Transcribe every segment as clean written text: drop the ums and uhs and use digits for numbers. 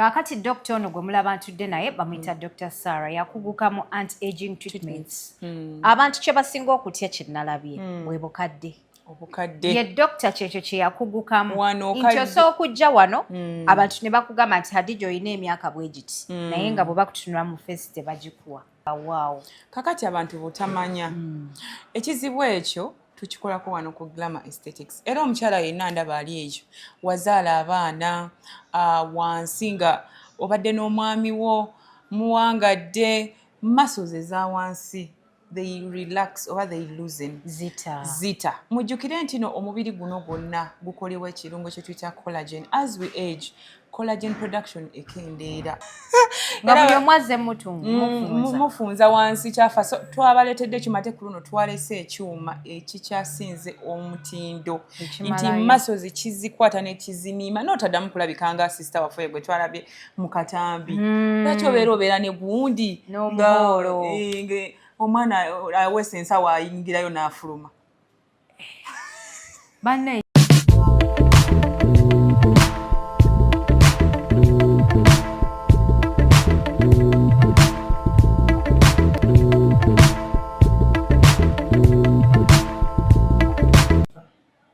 Kakati Dr. ono gwe mulaba ntudde naye bamuyita Dr. Sarah yakuguka mu anti-aging treatments. Abantu kye basinga okutya kye nalabye bwe bukadde. Ye doctor kyekyo kye yakugukamu. Nti osooka okujja wano abantu ne bakugamba nti Hadija olina emyaka bwe giti naye nga bwe bakutunula mu face tebagikuwa. Waawo. Kakati abantu butamanya. Ekizibu ekyo tukikolako wano ku Glamour Aesthetics. Era omukyala yenna ndaba ali ekyo. Wazaala abaana wansi nga obadde n'omwami wo muwangadde muscles eza wansi. They relax oba they loosen. Zita. Mujjukire nti no omubiri guno gwonna gukolebwa ekirungo kye tuyita collagen. As we age, collagen production ekendeera. Nga buli omwaze mufunza wansi kyafa. So twabaleetedde ekyuma ku luno twalese ekyuma ekikyasinze omutindo. Nti muscles kizikwata ne kizimiima n'otaddamu kulabika nga sister waffe gwe twalabye mu katambi. Lwaki obeera ne gundi n'omuholo. Omwana awese ensawo ayingirayo n'afuluma. Banne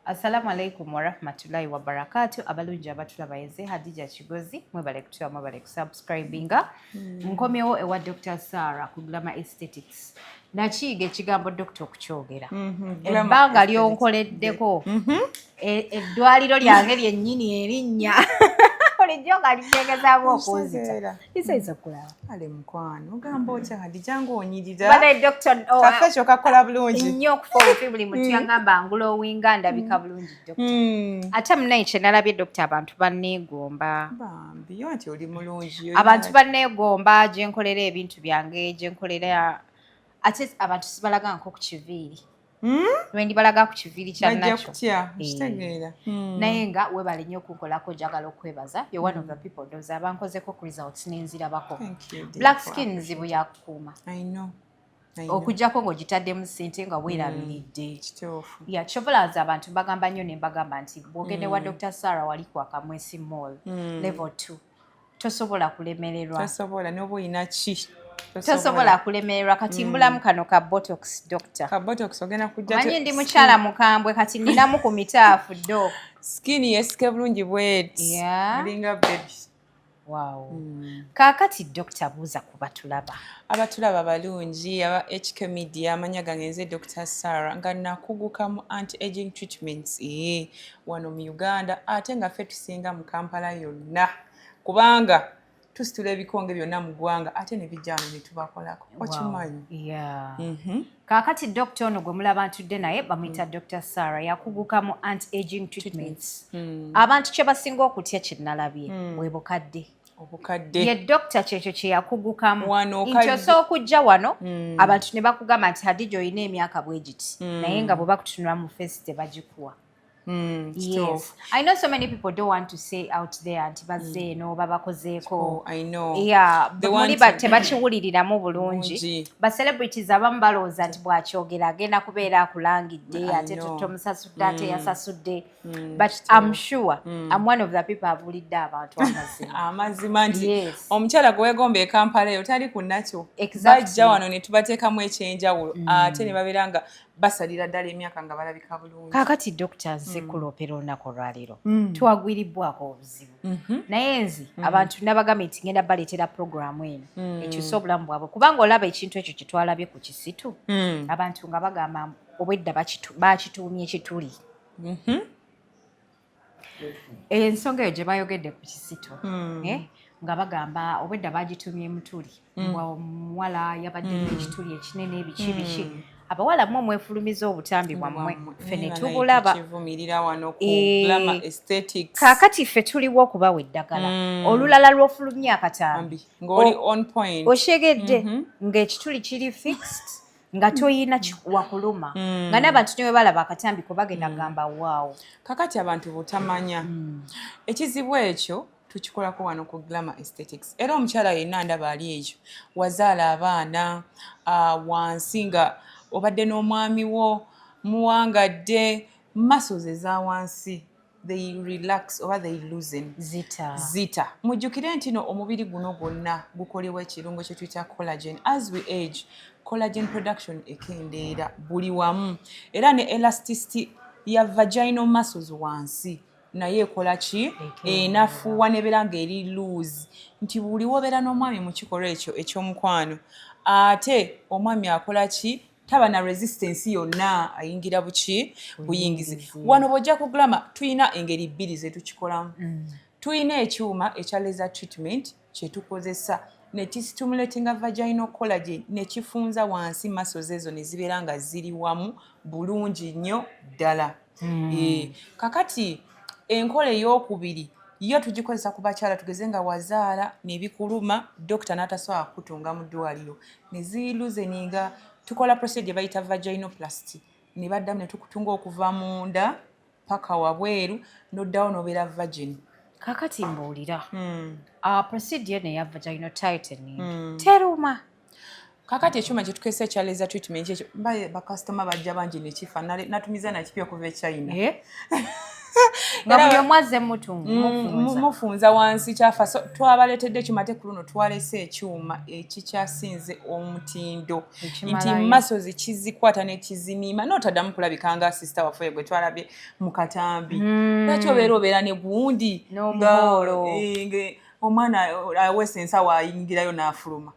Assalamu alaikum wa rahmatullahi wa barakatuh. Abalungi abatulaba yenze Hadija Kigozi mwebale kutula mwebale kusubscribinga. Nkomyewo ewa Dr. Sarah ku Glamour Aesthetics. Nakiyiga ekigambo doctor okukyogera. Ebbanga lyonkoleddeko. Eddwaliro lyange lyennyini erinnya. Olijjo nga litegezaamu okunzita. Isaiza kulaba. Ale mukwano ogamba otya Hadija ng'onyirira. Bale doctor kaffe kyo kakola bulungi. Nnyo okufa buli muntu yangamba ngulowinga ndabika bulungi doctor. Ate munaye kye nalabye doctor abantu banneegomba. Bambi nti oli mulungi. Abantu banneegomba gye nkolera ebintu byange gye nkolera ate abantu sibalaga nko ku kiviiri. Lwendi balaga ku kiviiri kya nakyo. Kitegeera. Naye nga webale nnyo okukolako njagala okwebaza. You're one of the people those abankozeko ku results n'enzirabako. Black skin nzibu yakukuuma. I know. Okujjako ng'ogitaddemu ssente nga weerabiridde. Kyovulaza abantu bagamba nnyo ne mbagamba nti bw'ogende wa Dr. Sarah wali ku Akamwesi Mall level 2 tosobola kulemererwa. Tosobola n'oba oyina ki. Tosobola kulemererwa kati mbulamu kano ka botox doctor. Ka botox ogenda kujja. Manyi ndi mukyala mukambwe kati ninamu ku mitaafu do. Skin yesike bulungi bweti. Alinga baby. Wow. Kakati doctor buuza ku batulaba. Abatulaba balungi aba HK Media amanya gange nze Dr. Sarah nga nakuguka mu anti-aging treatments wano mu Uganda ate nga ffe tusinga mu Kampala yonna kubanga tusitula ebikonge byonna mu ggwanga ate ne bijjano ne tubakolako. Okimanyi? Kakati doctor ono gwe mulaba ntudde naye bamuyita Dr. Sarah yakuguka mu anti-aging treatments. Abantu kye basinga okutya kye nalabye bwe bukadde. Ye doctor kyekyo kye yakugukamu. Nti osooka okujja wano abantu ne bakugamba nti Hadija olina emyaka bwe giti naye nga bwe bakutunula mu face tebagikuwa. Yes. I know so many people don't want to say out there anti bazze no babakozeeko. I know. Yeah, muli tebakiwuliriramu bulungi. Ba celebrities abamu balowooza nti bw'akyogera agenda kubeera akulangidde ate tomusasudde ate yasasudde. But I'm sure I'm one of the people abuulidde abantu amazima. Amazima nti omukyala gwe weegomba e Kampala eyo tali ku nakyo. Bajja wano ne tubateekamu ekyenjawulo ate ne babeera nga basalira ddala emyaka nga balabika bulungi. Kakati doctors kuloopera olunaku olwaleero twagwiribbwako obuzibu naye nzi abantu nabagamba nti ngenda baleetera puroguramu eno ekyusa obulamu bwabwe kubanga olaba ekintu ekyo kye twalabye ku kisitu abantu nga bagamba obwedda bakituumye ekituli. Ensonga eyo gye bayogedde ku kisitu nga bagamba obwedda bagituumye mutuli omuwala yabaddemu ekituli ekinene ebiki biki. Abawala mmwe mwefulumiza obutambi bwammwe ffe ne tubulaba. Kaakati ffe tuliwo okubawa eddagala olulala lw'ofulumya akatambi ng'oli on point oshegedde ng'ekituli kiri fixed nga toyina wakuluma nga n'abantu ne bwe balaba akatambi ko bagenda kugamba waawo. Kakati abantu butamanya ekizibu ekyo tukikolako wano ku Glamour Aesthetics. Era omukyala yenna ndaba ali ekyo wazaala abaana wansi nga obadde n'omwami wo muwangadde muscles eza wansi they relax oba they loosen zita mujjukire nti no omubiri guno gwonna gukolebwa ekirungo kye tuyita collagen. As we age collagen production ekendeera buli wamu era ne elasticity ya vaginal muscles wansi naye ekola ki enafuwa nebeera ng'eri loose nti buli wobeera n'omwami mu kikolwa ekyo eky'omukwano ate omwami akola ki taba na resistance yonna ayingira buki buyingizi. Wano bw'ojja ku Glamour tuyina engeri bbiri ze tukikolamu. Tuyina ekyuma ekya laser treatment kye tukozesa ne kistimulatinga vaginal collagen ne kifunza wansi muscles ezo ne zibeera nga ziri wamu bulungi nnyo ddala. Kakati enkola ey'okubiri yo tugikozesa ku bakyala tugeze nga wazaala nebikuluma dokita n'atasobola kukutunga mu ddwaliro ne ziluzeninga tukola procedure bayita vaginoplasty ne baddamu ne tukutunga okuva munda paka wabweru n'oddawo n'obeera vagin. Kakati mbuulira procedure ne ya vaginal tightening teruma. Kakati ekyuma kye tukozesa ekya laser treatment ekyo bakasitoma bajja bangi ne kifa natumiza nakipya okuva e China. Nga buli omwazze mufunza wansi kyafa. So twabaleetedde ekyuma ate ku luno twalese ekyuma ekikyasinze omutindo nti muscles kizikwata ne kizimima n'otaddamu kulabika nga sister waffe gwe twalabye mu katambi. Lwaki obeera ne gundi n'omuholo omwana awese ensawo ayingirayo n'afuluma.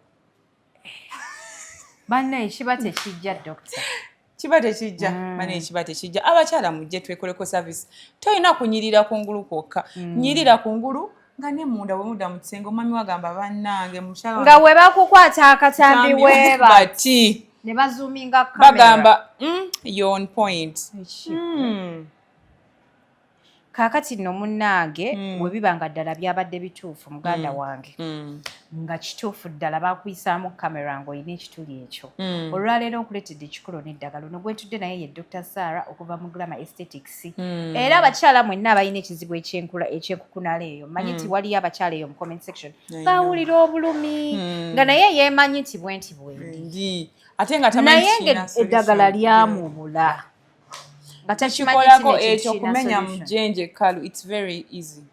Banne ekiba tekijja doctor. Kiba tekijja bane ekiba tekijja. Abakyala mujje twekoleko service. Toyina kunyirira kungulu kwokka. Nyirira kungulu nga ne munda bwe mudda mu kisenge omwami wagamba bannange mukyala nga we bakukwata akatambi bati ne bazoominga kamera bagamba you're on point. Kakati nno munnange we biba nga ddala byabadde bituufu muganda wange nga kituufu ddala bakuyisaamu kamera ng'olina ekituli ekyo. Olwaleero nkuleetedde ekikolo n'eddagala ono gwetudde naye ye Dr. Sarah okuva mu Glamour Aesthetics. Era abakyala mwenna abalina ekizibu eky'enkukunala eyo mmanyi nti waliyo abakyala eyo mu comment section bawulira obulumi nga naye yeemanyi nti bwenti bwendi ate nga tamanyi naye eddagala lyamubula. Kikolako ekyo kumenya mujenje kalu it's very easy.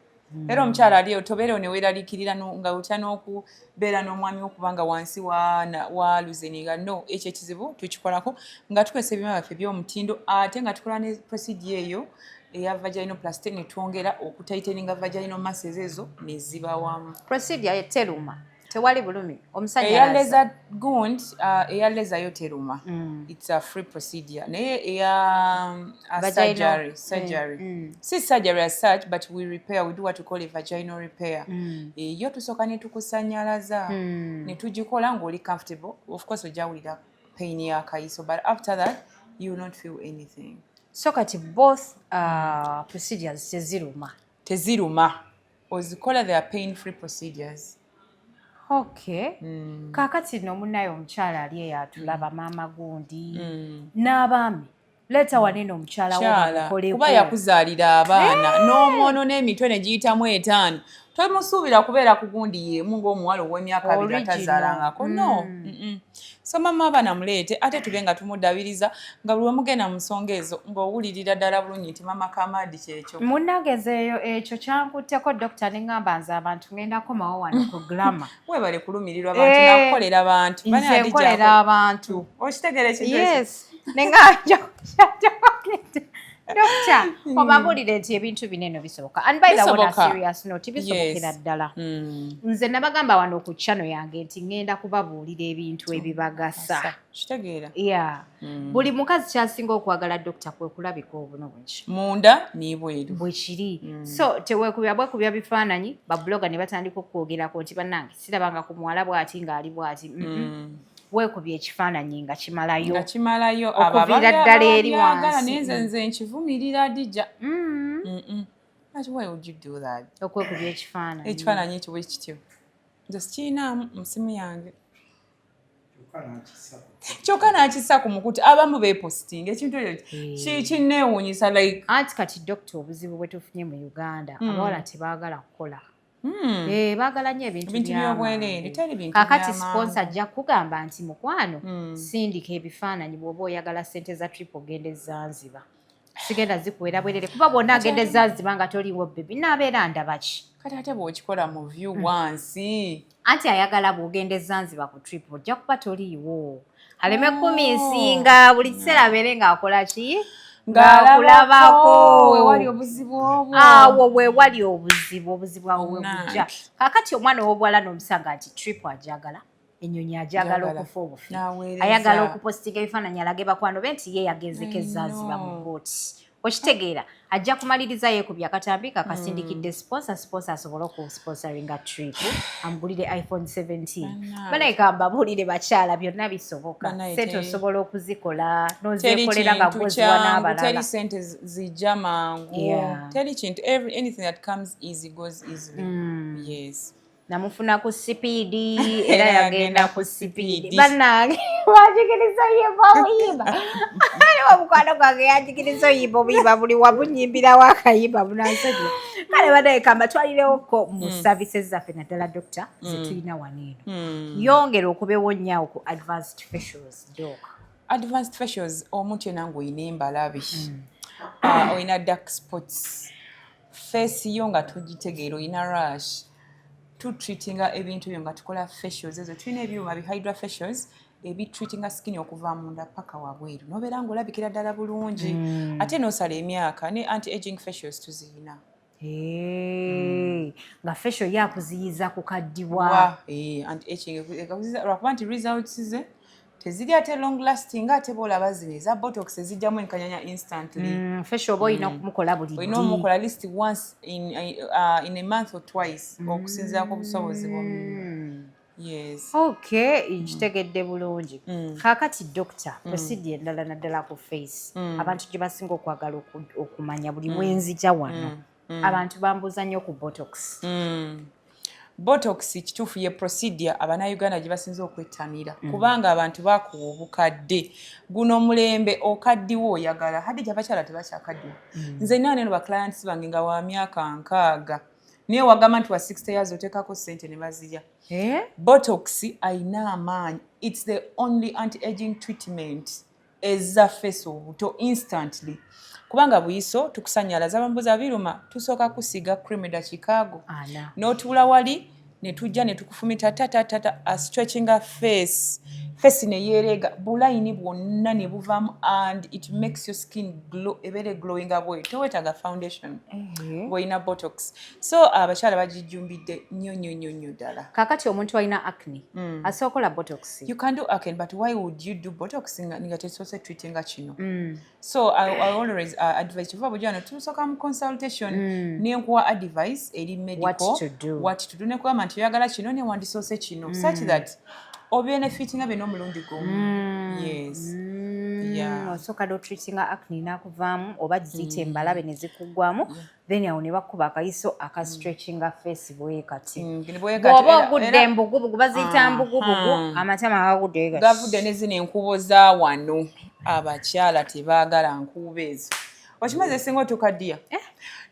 Era omukyala aliyo tobeera neweeraliikirira nga otya n'okubeera n'omwami okubanga wansi wa luzeninga no ekyo ekizibu tukikolako nga tukozesa ebyuma byaffe by'omutindo ate nga tukola ne procedure eyo eya vaginoplasty ne twongera okutaiteninga vaginal muscles ezo ne ziba wamu. Procedure teruma tewali bulumi omusajja eya laser gund eya laser yo teruma it's a free procedure naye eya surgery si surgery as such but we repair, we do what we call a vaginal repair. Yo tusooka ne tukusanyalaza ne tugikola ng'oli comfortable. Of course ojawulira pain ya kayiso but after that you will not feel anything. So kati both procedures teziruma ozikola they are pain free procedures. Okay. Kakati no munayo omukyala ali eyo atulaba maama gundi n'abaami leeta wanene omukyala wamukoleko kuba yakuzaalira abaana n'omwono n'emitwe ne giyitamu 5 tomusuubira kubeera ku gundi yemu ng'omuwala ow'emyaka 2 atazaalangako no. So mama abaana muleete ate tube nga tumudabiriza nga buli wemugenda mu nsonga ezo ng'owulirira ddala bulungi nti mama Kamadi kyekyo. Munnangezeeyo ekyo kyankutteko dokita ne ŋŋamba nze abantu ŋŋenda komawo wano ku Glamour. Weebale kulumirirwa abantu nakukolera abantu. Nze nkolera abantu. Okitegere ekintu ekyo? Yes. Ne nganja Doctor, obabulire nti ebintu binene bisoboka. And by the way, on a serious note, bisobokera ddala. Nze nabagamba wano ku channel yange nti ngenda kubabuulira ebintu ebibagasa. Kitegeera. Yeah. Buli mukazi kyasinga okwagala doctor kwe kulabika obulungi. Munda n'ibweru. Bwe kiri. So teweekubya bifaananyi, babloga ne batandika okwogerako nti bannange sirabanga ku muwala bw'ati ng'ali bw'ati. Weekubye ekifaananyi nga kimalayo okuviira ddala eri wansi. Nze nkivumirira Dija. But why would you do that? Okwekubya ekifaananyi. Ekifaananyi ekyo bwe kityo. Nze sikirinaamu mu simu yange. Kyokka n'akissa ku mukutu abamu beepositinga ekintu ekyo kinneewuunyisa like. Anti kati doctor obuzibu bwe tufunye mu Uganda abawala tebaagala kukola. Baagala nnyo ebintu by'obwereere. Kaakati sponsor ajja kugamba nti mukwano sindika ebifaananyi bw'oba oyagala ssente za trip ogende Zanzibar. sigenda zikuwera bwerere kuba bwonna agende Zanzibar nga toliwo bebi nabeera ndabaki kati ate bw'okikola mu view wansi anti ayagala bw'ogende Zanzibar ku trip ojja kuba toliiwo aleme kuminsinga buli kiseera abeere ng'akola ki ng'akulabako wewali obuzibu obwo awo wewali obuzibu awo webujja kaakati omwana ow'obuwala n'omusanga nti trip ajagala ennyonyi ajagala okufa obufi ayagala okupostinga ebifaananyi alage bakwano be nti ye yagezeko Zanzibar mu booti okitegeera ajja kumaliriza yeekubya akatambi kakasindikidde sponsor asobole okusponsoringa trip amugulire iPhone 17 banaika mbabuulire bakyala byonna bisoboka sente osobola okuzikola n'ozeekolera nga gwoziwa n'abalala teri sente zijja mangu teri kintu anything that comes easy goes easily yes namufuna ku sipiidi era yagenda ku sipiidi bannange wajigiriza oyimba obuyimba aliwo mukwano gwange yajigiriza oyimba obuyimba buli wabunyimbirawo akayimba bunansajja kale banaye kambatwalirewoko mu services zaffe naddala dokita zetulina wano eno yongera okubeewo nnyawo ku advanced facials advanced facials omuntu yena ng'olina embalabi olina dark spots face yo nga tugitegeera olina rush tutreatinga ebintu byo nga tukola facials ezo tulina ebyuma bi hydra facials ebitreatinga skin okuva munda paka wabweru nobeera ng'olabikira ddala bulungi ate n'osala emyaka ne anti-aging facials tuzirina nga facial yakuziyiza kukaddiwa anti-aging lwakuba nti results ze teziri ate long lasting ate boolaba zino eza botox ezijjamu enkanyanya instantly facial oba olina okumukola buli olina omukola at least once in a month or twice okusinziira ku busobozi bwomuntu yes okay nkitegedde bulungi kaakati doctor procedure endala naddala ku face abantu gye basinga okwagala okumanya buli mwenzija wano abantu bambuuza nnyo ku botox botox kituufu ye procedure abannayuganda gye basinza okwettanira kubanga abantu bakuwa obukadde guno omulembe okaddiwo oyagala hadde abakyala tebakyakaddiwa nze nina neno baclients bange nga wa myaka 6 naye wagamba nti wa 60 years oteekako ssente ne bazirya botox ayina amaanyi it's the only anti-aging treatment ezaffe obuto instantly kubanga buyiso tukusanyalaza bambuza biruma tusooka kusiga cream da Chicago n'otuula wali ne tujja ne tukufumita a stretching a face ne yeerega bulayini bwonna ne buvaamu and it makes your skin glow ebeere glowing away towetaga foundation bw'olina botox so abakyala bagijjumbidde nnyo ddala kaakati omuntu alina acne asookola botox you can do acne but why would you do botox nga tesoose treatinga kino so I always advise kiva bujano tusooka mu consultation nenkuwa advice eri medical what to do nekugamba nti oyagala kino newandisoose kino such that obenefitinga bino omulundi gumu yes osooka dotreatinga acne nakuvaamu oba ziyita embalabe ne zikuggwamu then awo ne bakuba akayiso akastretchinga face bwekati bw'oba ogudde embugubugu baziyita mbugubugu amatama gavudde ne zino enkubo za wano abakyala tebaagala nkuubo ezo okimaze esinga otukaddiya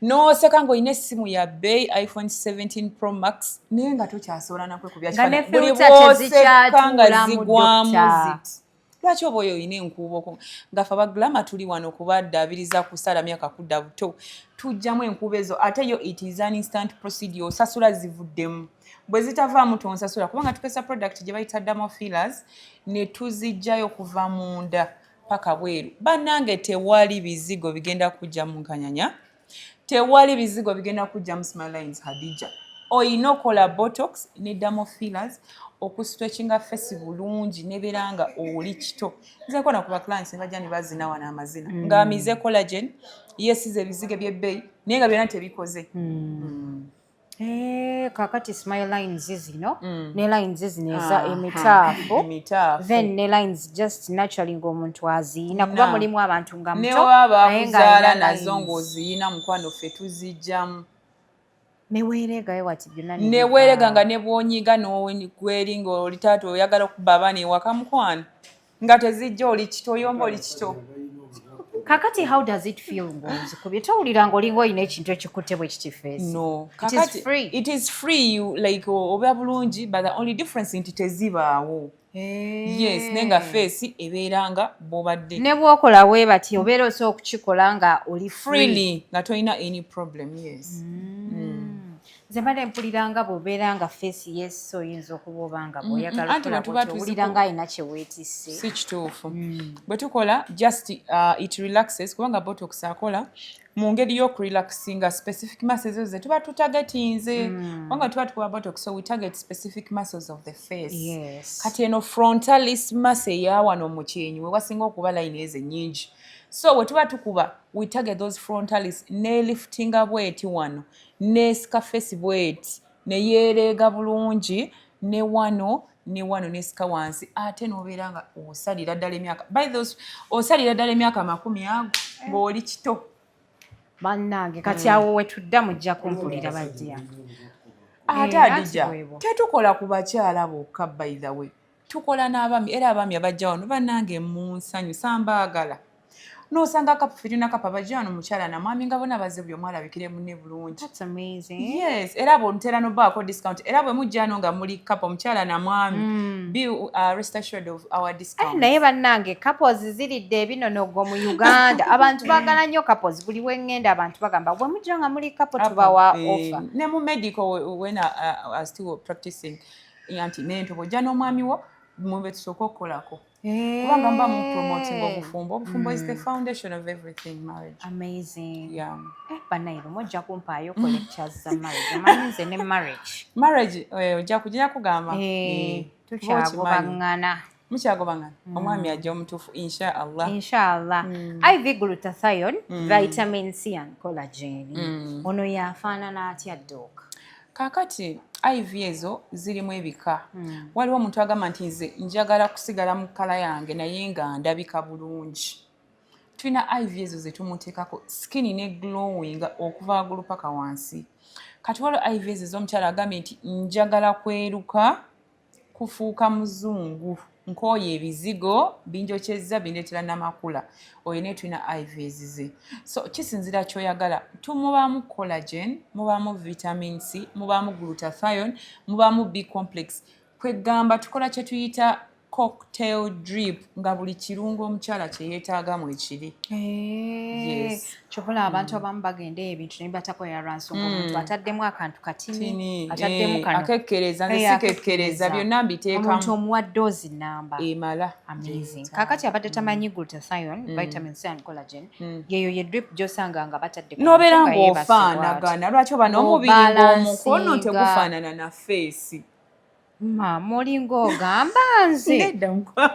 n'oseka ng'olina essimu ya bbeeyi iPhone 17 Pro Max naye nga tokyasobola nakwekubya kifaananyi buli bw'oseka nga zigwamu ziti lwaki oba oyo olina enkuubo nga ffe abagulama tuli wano okubaddaabiriza kusala myaka kudda buto tujjamu enkuubo ezo ate yo it is an instant procedure osasula zivuddemu bwe zitavaamu tonsasula kubanga tukozesa product gye bayita dermal fillers ne tuzijjayo kuva munda paka bweru bannange tewali bizigo bigenda kujja mu nkanyanya tewali bizigo bigenda kujja mu Smile Lines Hadija oyina okola botox ne dermal fillers okustretchinga face bulungi nebeera nga oli kito nze nkona ku baclients ne bajja ne bazinawa n'amazina ng'amize collagen yesize ebizigo by'ebbeeyi naye nga byonna tebikoze kaakati Smile Lines zino ne lines zino eza emitaafu then ne lines just naturally ng'omuntu aziyina kuba mulimu abantu nga muto naye nga nazo ng'oziyina mukwano ffe tuzijjamu neweeregayo wati byonna neweerega nga ne bw'onyiga n'ogweri ng'oli taata oyagala okuba abaana ewaka mukwano nga tezijja oli kito oyomba oli kito kakati how does it feel ng'ozikubye towulira ng'olinga olina ekintu ekikutte bwe kiti face? No, kakati it is free. You like oba bulungi, but the only difference nti tezibaawo. Yes, nenga face ebeeranga bw'obadde. Ne bw'okola bwe bati obeera osobola okukikola nga oli freely nga tolina any problem. Yes. Nze mbadde mpuliranga bw'obeera nga face yes oyinza okuba obanga bw'oyagala okuwulira nga alina kye weetisse. Si kituufu. Bwe tukola just it relaxes kubanga botox akola mu ngeri y'okurelaxinga specific muscles ze tuba tutagatinze kubanga tuba tukuba botox, so we target specific muscles of the face. Yes. Kati eno frontalis muscle eya wano mu kyenyi we wasinga okuba line ezo ennyingi. So we tuba tukuba we target those frontalis ne liftinga bweti wano ne ska face bweti ne yereega bulungi ne wano ne ska wansi ate n'obeera nga osalira ddala emyaka by those osalira ddala emyaka 10 ng'oli kito. Bannange kati awo we tudda mujja kumpulira bajja. Ate Adija tetukola ku bakyala bokka by the way. Tukola n'abaami era abaami abajja wano bannange mu nsanyu sambaagala. N'osanga kapu firina kapa bajja wano mukyala na mwami nga bona bazze buli omu alabikire munne bulungi. That's amazing. Yes, era bw'ontera n'obbaako discount era bwe mujja wano nga muli kapu omukyala na mwami be rest assured of our discount. Naye bannange couples ziridde ebinonogo mu Uganda abantu baagala nnyo couples buli wengenda abantu bagamba bwe mujja nga muli couple tubawa offer. Ne mu medical when I still practicing anti nento bw'ojja n'omwami wo mube tusooka okukolako. Kubanga mba mu promoting obufumbo. Obufumbo is the foundation of everything marriage. Amazing. Yeah. Bannayiro mujja kumpaayo lectures za marriage. Amanyi nze ne marriage. Marriage ojja kujja kugamba. Tukyagobangana. Mukyagobangana. Omwami ajja omutuufu inshallah. Inshallah. IV glutathione, vitamin C and collagen. Ono yafaanana atya ddoka? Kakati IV ezo zirimu ebika. Waliwo omuntu agamba nti nze njagala kusigala mu kkala yange naye nga ndabika bulungi. Tulina IV ezo ze tumuteekako skin ne glowing okuva waggulu paka wansi. Kati waliwo IV ezo z'omukyala agambye nti njagala kweruka kufuuka muzungu. Nkooye ebizigo binjokyezza bindeetera n'amakula. Oyo ne tulina IV ze. So kisinzira ky'oyagala. Tumubaamu collagen, mubaamu vitamin C, mubaamu glutathione, mubaamu B complex. Kwegamba tukola kye tuyita cocktail drip nga buli kirungo omukyala kye yeetaagamu ekiri. Yes. Kyokola abantu abamu bagenda ebintu ne batako ya ransom omuntu ataddemu akantu katini ataddemu kano akekkereza ne sikekkereza byonna mbiteekamu omuntu omuwa doozi namba emala. Amazing. Kakati abadde tamanyi glutathione, vitamin C and collagen yeyo ye drip gy'osanga nga batadde n'obeera ng'ofaanagana lwaki oba n'omubiri ng'omukono tegufaanana na face. Mama olinga ogamba nze nedda mukwano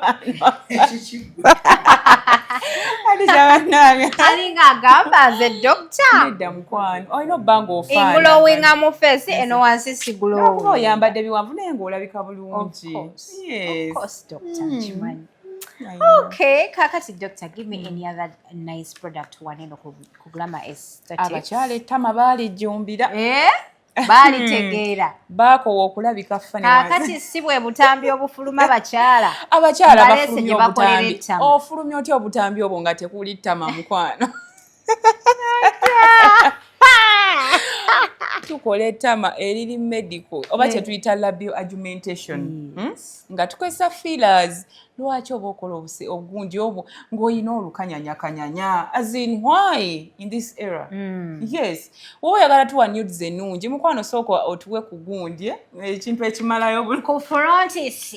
alinga agamba nze dokita nedda mukwano olina obba ng'ofaanagana ngulowinga mu face eno wansi sigulowinga kuba oyambadde biwanvu naye ng'olabika bulungi. Yes. Of course doctor nkimanyi. Okay, kakati doctor, give me any other nice product waneno ku Glamour Aesthetics. Abakyala ettama baalijjumbira. Baalitegeera baakowa okulabika fane kakati si bwe butambi obufuluma abakyala bafulumya obutambi. Ofulumya otya obutambi obwo nga tekuli ttama mukwano? Tukola ettama eriri medical oba kye tuyita labio augmentation nga tukozesa fillers. Lwaki oba okola obugunji obwo ng'olina olukanyanyakanyanya as in why in this era? Yes, wowe oyagala tuwa nudes ennungi mukwano sooka otuwe ku gundi ekintu ekimalayo ku frontis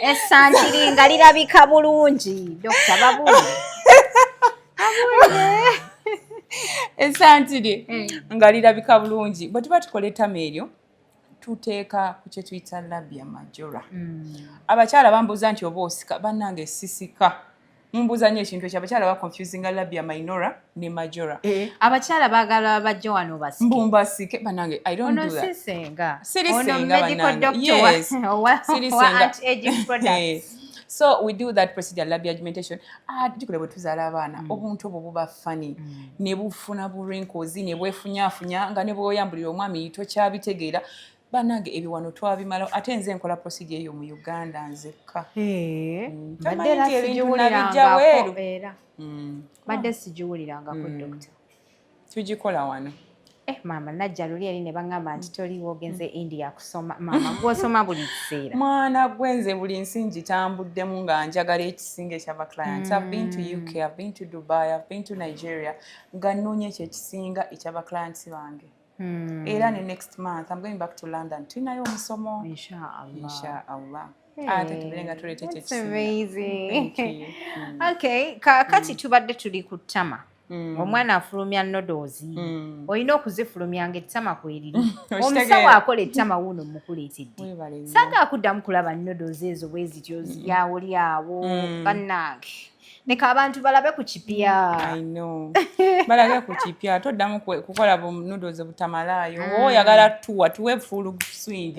essantiri nga lirabika bulungi dokita babule essantiri nga lirabika bulungi. Bwe tuba tukola ettama eryo tuteeka ku kye tuyita labia majora. Abakyala bambuuza nti oba osika. Bannange sisika. Mumbuuza nnyo ekintu ekyo. Abakyala baconfusinga labia minora ne majora. Abakyala baagala bajja wano basike. Mbumbasike. Bannange I don't do that. Ono sisenga. Sirisenga bannange. Yes. Anti-aging products. So we do that procedure labia augmentation. Jikule bwe tuzaala abaana obuntu obwo buba funny ne bufuna bu wrinkles ne bwefunyaafunya nga ne bw'oyambulira omwami tokyabitegeera. banange ebiwano twabimala ate nze nkola procedure eyo mu Uganda nzekka badde sigiwulirangako era badde sigiwulirangako doctor tugikola wano maama najja luli eri ne baŋŋamba nti toliwo ogenze India kusoma maama gw'osoma buli kiseera mwana gwenze buli nsi ngitambuddemu nga njagala ekisinga ekyaba clients I've been to UK, I've been to Dubai, I've been to Nigeria nga nnoonya ekyo ekisinga ekyaba clients bange era ne next month I'm going back to London tulinayo omusomo inshallah ate tubeerenga tuleeta ekyo ekisinga okay kakati tubadde tuli ku ttama omwana afulumya noodles olina okuzifulumyanga ettama kweriri omusawo akola ettama wuuno mukuleetedde sanga akuddamu kulaba noodles ezo bwe zityo ziryawo lyawo bannange neka abantu balabe ku kipya balabe ku kipya toddamu kukola noodles butamalaayo oyagala tuwe full swing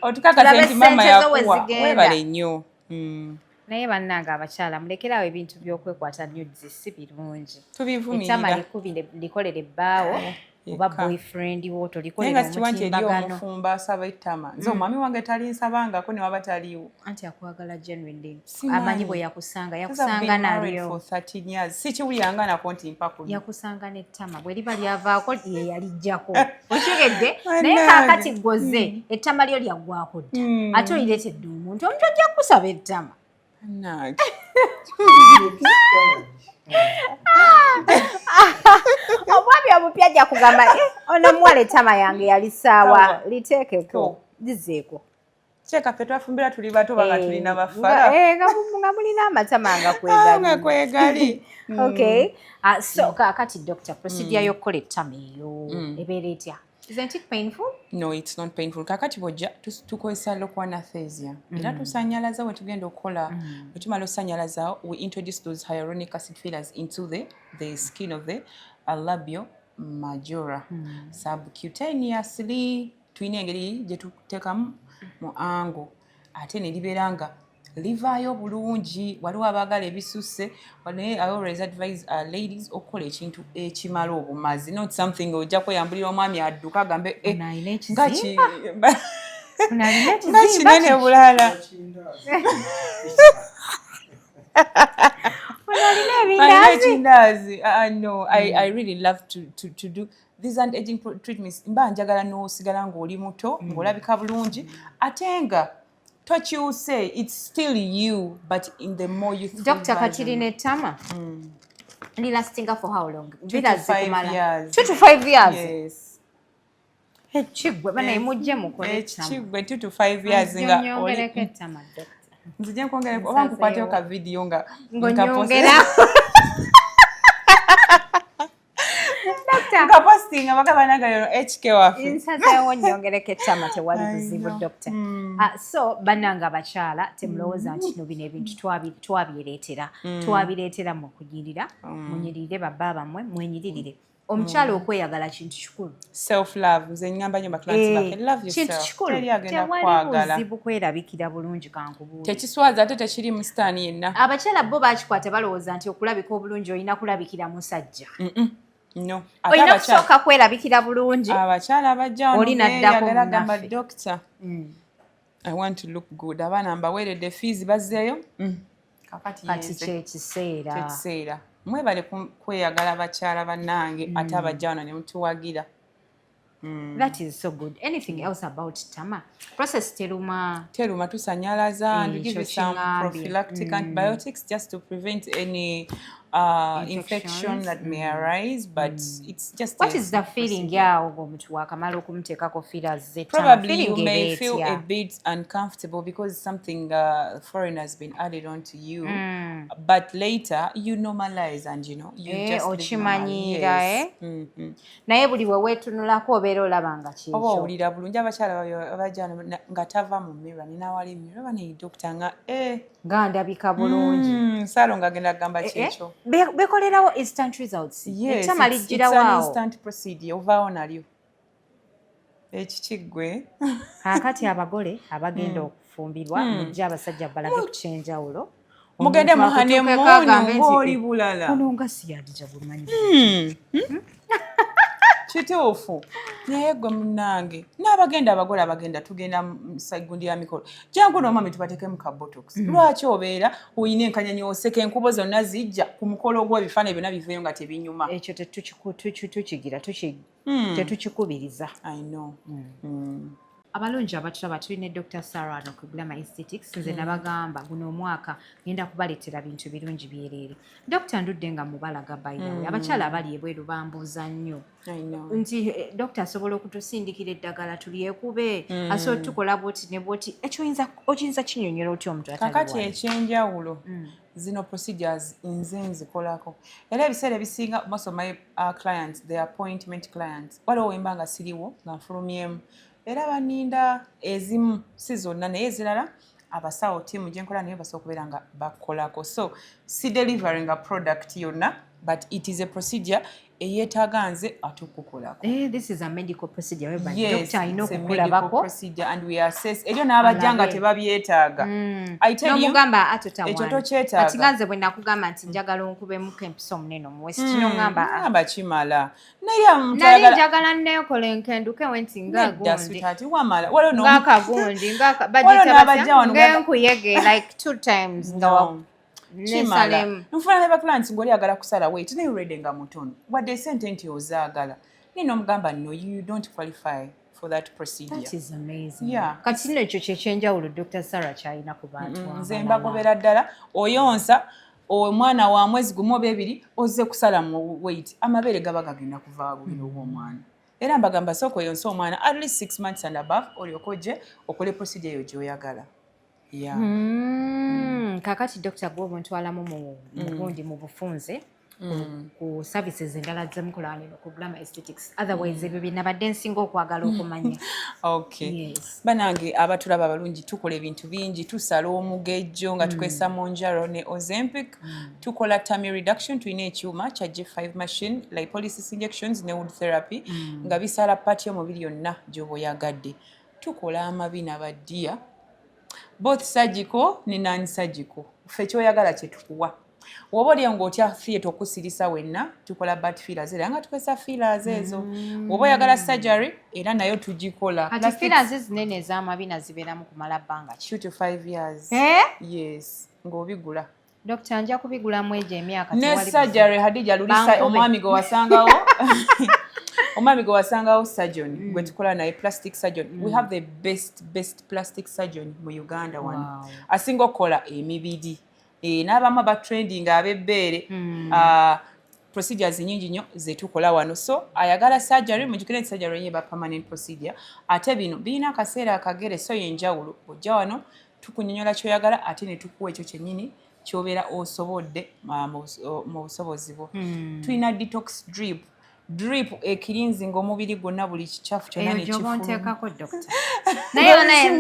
otukakase nti mama yakuwa webale nnyo naye bannange abakyala mulekerawo ebintu by'okwekwata nudes si birungi tubivumirira ettama likolere ebbaawo oba boyfriend wo tolikolera omutimbagano omufumba asaba ettama nze omwami wange talinsabangako ne waba taliiwo anti akwagala genuinely amanyi bwe yakusanga nalyo sikiwuliranga nako nti mpaku yakusanga n'ettama bwe liba lyavaako ye yalijjako okitegedde naye kaakati gwoze ettama lyo lyaggwako dda ate olireetedde omuntu ajja kukusaba ettama omwami omupya ajja kugamba ono muwala ettama yange yali saawa liteekeko lizeeko kyeka ffe twafumbira tuli bato banga tulina bafala nga mulina amatama nga kwegali okay so kaakati doctor procedure y'okukola ettama eyo ebeera etya? Isn't it painful? No, it's not painful. Kakati bojja tukozesa local anesthesia. Era tusanyalaza we tugenda okukola. Bwe tumala osanyalaza, we introduce those hyaluronic acid fillers into the skin of the labio majora. Subcutaneously, tulina engeri gye tuteekamu mu ango. Ate ne libeera nga livaayo bulungi. Waliwo abaagala ebisusse. I always advise ladies okukola ekintu ekimala obumazi, not something ojja kweyambulira omwami adduka agambe nga kinene bulala. No, I really love to do these anti-aging treatments. Mba njagala n'osigala ng'oli muto ng'olabika bulungi ate nga tokyuse, it's still you, but in the more youthful Dr. Katirine Ettama. Lasting for how long? 2 to 5 years. 2 to 5 years? Yes. Chigwe bana imujje mukole chigwe 2 to 5 years nga oli. Nzije kwongera oba nkukwatyo ka video nga ngonyongera. Nga posting abagaba nagayo HK wafe. Insaza wonyongereke ettama tewali buzibu doctor. So bananga abakyala temulowooza nti no bino ebintu twabireetera mu kugirira munyirire babba bammwe mwenyiririre. Omukyala okweyagala kintu kikulu. Self love nze ngamba nnyo baklasi bake love yourself. Kintu kikulu tewali buzibu kwerabikira bulungi kankubuuli. Tekiswaza ate tekiri mu sitaani yenna. Abakyala bo bakikwata balowooza nti okulabika obulungi olina kulabikira musajja. No. Olina kusooka kwerabikira bulungi. Abakyala abajja oli naddako gamba doctor. I want to look good. Abaana mbaweeredde fees bazzeeyo. Kati kyekiseera. Mwebale kweyagala abakyala bannange ate abajja wano ne mutuwagira. That is so good. Anything else about Tama? Process teruma tusanyalaza and give you some prophylactic antibiotics just to prevent any infection that may arise, but it's just what is the feeling yawo omuntu wakamala okumuteekako fillers ze probably you may feel a bit uncomfortable because something foreign has been added onto you, but later you normalize and you just okimanyira naye buli we weetunulako obeera olaba nga kyekyo oba owulira bulungi. Abakyala abajja nga tava mu mirror ninawali mirror bane doctor nga nga ndabika bulungi salo nga agenda kugamba kyekyo bekolerawo instant results. Yes, it's an instant procedure ovaawo nalyo ekikiggwe. Kakati abagole abagenda okufumbirwa mujja abasajja balage ku kyenjawulo mugende muhanemuuni ng'oli bulala ono nga siyadija bumanyi kituufu naye gwe munnange n'abagenda abagole abagenda tugenda saigundi ya mikolo jangu n'omwami tubateekemu ka botox lwaki obeera oyina enkanyanya oseka enkubo zonna zijja ku mukolo gw'ebifaananyi byonna biveeyo nga tebinyuma ekyo tetukigira tetukikubiriza I know. abalungi abatulaba tulina Dr. Sarah ano ku Glamour Aesthetics nze nabagamba guno omwaka ngenda kubaleetera bintu birungi byereere Dr. ndudde nga mubalaga bayidawe abakyala abali ebweru bambuuza nnyo nti Dr. asobola okutusindikira eddagala tulyekube asobola tukola bwoti ne bwoti ekyo oyinza kinyonyola otya omuntu kakati ekyenjawulo zino procedures nze nzikolako era ebiseera ebisinga most of my clients the appointment clients waliwo wemba nga siriwo nga nfulumyemu era baninda ezimu si zonna naye ezirala abasawo tiimu gye nkola naye basobola okubeera nga bakolako so si delivering a product yonna but it is a procedure eyeetaaga nze ate okukolako this is a medical procedure yes, Dr. alina it's a okukulabako medical procedure and we assess eryo n'abajja nga tebabyetaaga n'omugamba ekyo tokyetaaga ati nga nze bwe nakugamba nti njagala onkubemuko empisa omunene omuwesi kino ngamba kimala naye njagala nneekola enkenduke wenti ng'akagundi ng'enkuyege like 2 times nga nfuna ne baclients ng'oli agala kusala wait naye rede nga mutono wadde esente nti ozaagala naye n'omugamba no you don't qualify for that procedure. That is amazing. Yeah. Kati kino ekyo kyekyenjawulo Dr. Sarah kyalina ku bantu nze mbagobera ddala oyonsa omwana wa mwezi gumu oba ebiri ozze kusala mu weight amabeere gaba gagenda kuva bubiro bw'omwana era mbagamba sooka oyonsa omwana at least 6 months and above olyoka ojje okole procedure eyo gy'oyagala. Yeah. Kakati Dr. Gwobo ntwalamu mu gundi mu bufunze ku services endala zemukola wano ku Glamour Aesthetics otherwise ebyo binabadde nsinga okwagala okumanya. Okay. Yes. Banange abatulaba abalungi tukola ebintu bingi tusala omugejjo nga tukwesa Monjaro ne Ozempic tukola tummy reduction tulina ekyuma kya G5 machine lipolysis injections ne wood therapy nga bisala pati y'omubiri yonna gy'oba oyagadde tukola amabina baddia both surgical ne non-surgical ffe kyoyagala kye tukuwa woba oli ng'otya theatre okusirisa wenna tukola bat fillers era nga tukozesa fillers ezo woba oyagala surgery era nayo tugikola kati fillers ezinene ez'amabina zibeeramu kumala bbanga 2 to 5 years yes ng'obigula Dr. nja kubigulamu egyo emyaka ne surgery Hadija lulisa omwami gwe wasangawo omwami gwe wasangawo surgeon gwe tukola naye plastic surgeon we have the best plastic surgeon mu Uganda wano asinga okukola emibiri n'abamu batrending ab'ebbeere procedures nyingi nnyo zetukola wano so ayagala surgery mujukire surgery yeba permanent procedure ate bino birina akaseera akagere so yenjawulo ojja wano tukunyonyola kyoyagala ate ne tukuwa ekyo kyennyini kyobeera osobodde mu busobozi bwo tulina detox drip ekirinzi ng'omubiri gwonna buli kikyafu kyonna nekifulumako Dr. naye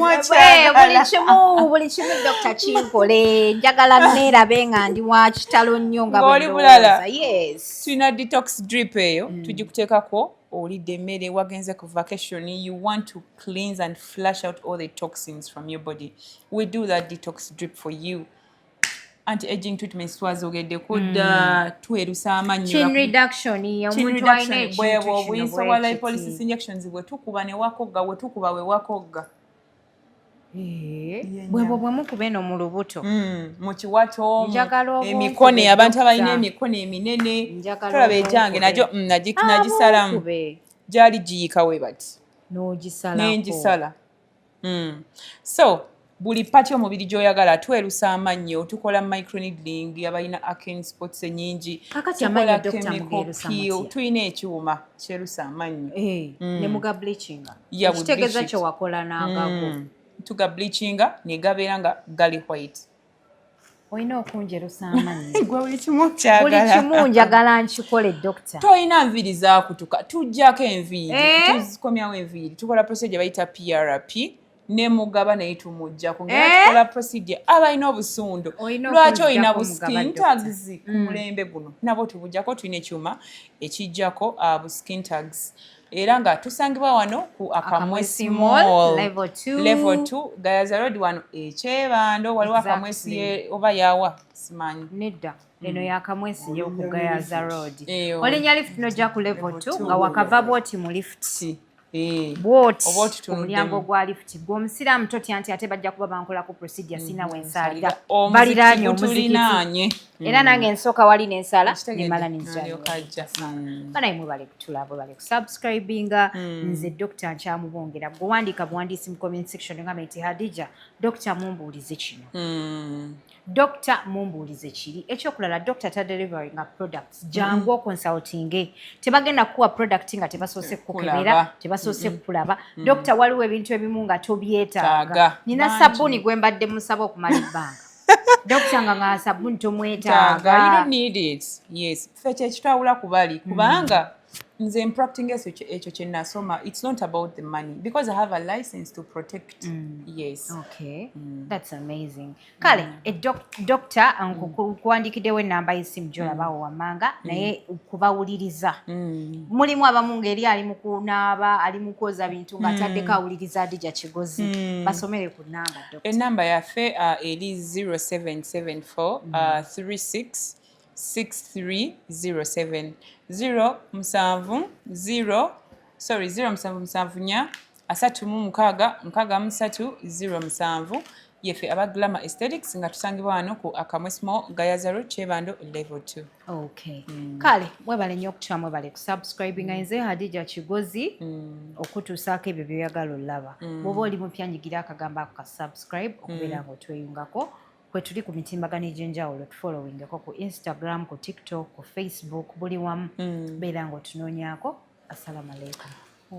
buli kimu Dr. kinkole njagala neerabe nga ndi wa kitalo nnyo nga bw'oli bulala yes tulina detox drip eyo tugikuteekako olidde emmere wagenze ku vacation you want to cleanse and flush out all the toxins from your body we do that detox drip for you anti-aging treatments twazogedde kudda twerusa amannyo chin reduction y'omuntu alina ekintu obuyinza bwa lipolysis injections bwe tukuba ne wakogga bwe tukuba we wakogga bwebwo bwe mukuba eno mu lubuto mu kiwato emikono abantu abalina emikono eminene tolaba egyange nagyo nagisalamu gyali giyika we bati n'engisala so buli pati omubiri gy'oyagala twerusa amannyo tukola microneedling abalina acne spots ennyingi tukola chemical peel tulina ekyuma kyerusa amannyo ne muga bleaching kitegeeza kye wakola n'agago tuga bleachinga ne gabeera nga gali white olina okunjerusa amannyo buli kimu njagala nkikole Dr. toyina nviiri zaakutuka tujjako enviiri tuzikomyawo enviiri tukola procedure bayita PRP ne mugaba naye tumujjako nga tukola procedure abalina obusundu lwaki olina bu skin tags ku mulembe guno nabo tubujjako tulina ekyuma ekijjako bu skin tags era nga tusangibwa wano ku Akamwesi level 2 Gayaza Road wano Ekyebando. Waliwo Akamwesi oba yawa simanyi nedda eno yakamwesi yo ku Gayaza Road olinya lift nojja ku level 2 nga wakava bwoti mu lift bwoti omulyango gwa lift gw'omusiraamu totya nti ate bajja kuba bankola ku procedure sina wensaalira baliraanye omuzikiti era nange ensooka wali n'ensala nemala banaye mwebale kutulaba bale kusubscribinga nze Dr. Nkyamubongera gwe wandiika buwandiisi mu comment section ngamba nti Hadija Dr. mumbuulize kino Dr. mumbuulize kiri ekyokulala Dr. ta delivering products jangu consulting tebagenda kuwa product nga tebasoose kukebera tebasoose kulaba Dr. waliwo ebintu ebimu nga tobyetaaga nina sabuni gwe mbadde musaba okumala ebbanga Dr. nga sabuni tomwetaaga you don't need it yes fe kyekitawula kubali kubanga nze practicing ekyo kye nasoma it's not about the money because I have a license to protect yes okay that's amazing kale doctor kuwandikiddewo enamba y'essimu gy'olabawo wammanga naye kubawuliriza mulimu abamu ng'eri ali mu kunaaba ali mu kwoza bintu ng'ataddeko awuliriza Hadija Kigozi basomere ku namba enamba yaffe eri 0774 36 6307 077 3 yefe aba Glamour Aesthetics nga tusangibwa wano ku Akamwesi Gayaza Road Kyebando level 2 okay kale mwebale nnyo okutya mwebale kusubscribing nze Hadija Kigozi okutuusaako ebyo byoyagala olaba bw'oba oli mupya nyigira akagambo ako ka subscribe okubeera ng'otweyungako kwe tuli ku mitimbagano egy'enjawulo tufollowingako ku Instagram ku TikTok ku Facebook buli wamu beera ng'otunoonyaako assalamu alaikum